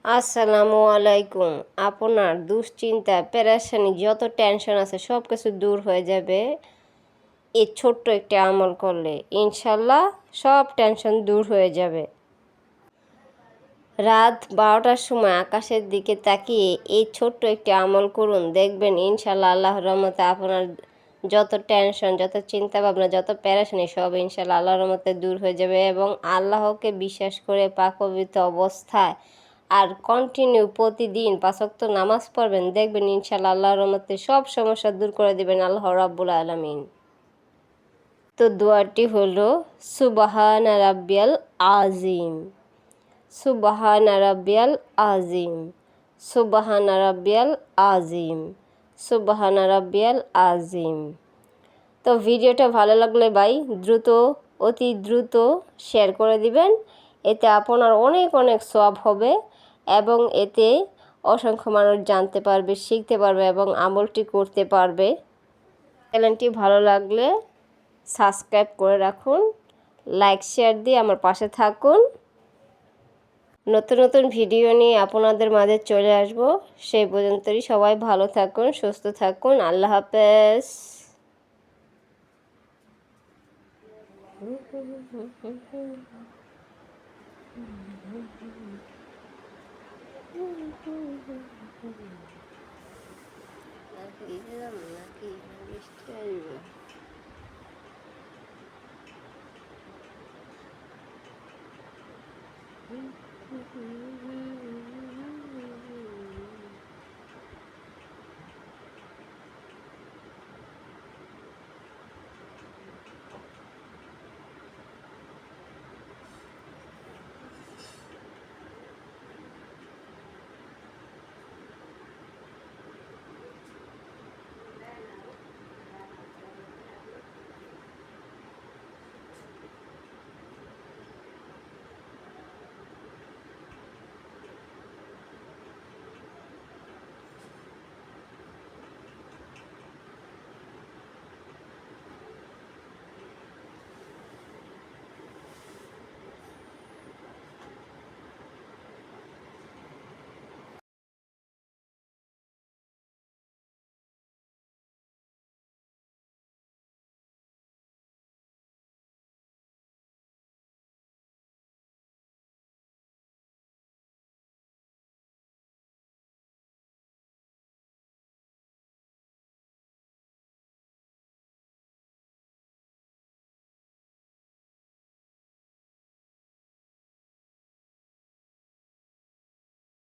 আসসালামু আলাইকুম। আপনার দুশ্চিন্তা, পেরেশানি, যত টেনশন আছে সব কিছু দূর হয়ে যাবে এই ছোট্ট একটি আমল করলে। ইনশাল্লাহ সব টেনশন দূর হয়ে যাবে। রাত 12টার সময় আকাশের দিকে তাকিয়ে এই ছোট্ট একটি আমল করুন, দেখবেন ইনশাল্লাহ আল্লাহর রহমতে আপনার যত টেনশন, যত চিন্তা ভাবনা, যত পেরেশানি সব ইনশাল্লাহ আল্লাহর রহমতে দূর হয়ে যাবে। এবং আল্লাহকে বিশ্বাস করে পাক পবিত্র অবস্থায় আর কন্টিনিউ প্রতিদিন 5 ওয়াক্ত নামাজ পড়বেন, দেখবেন ইনশাল্লাহ আল্লাহর রহমতে সব সমস্যা দূর করে দিবেন আল্লাহ রাব্বুল আলামিন। তো দোয়াটি হলো সুবহানা রাব্বিয়াল আযীম, সুবহানা রাব্বিয়াল আযীম, সুবহানা রাব্বিয়াল আযীম, সুবহানা রাব্বিয়াল আযীম। তো ভিডিওটা ভালো লাগলে অতি দ্রুত শেয়ার করে দিবেন। এতে আপনার অনেক অনেক সওয়াব হবে এবং এতে অসংখ্য মানুষ জানতে পারবে, শিখতে পারবে এবং আমলটি করতে পারবে। চ্যানেলটি ভালো লাগলে সাবস্ক্রাইব করে রাখুন, লাইক শেয়ার দিয়ে আমার পাশে থাকুন। নতুন নতুন ভিডিও নিয়ে আপনাদের মাঝে চলে আসব। সেই পর্যন্তই সবাই ভালো থাকুন, সুস্থ থাকুন। আল্লাহ হাফেজ। নাকি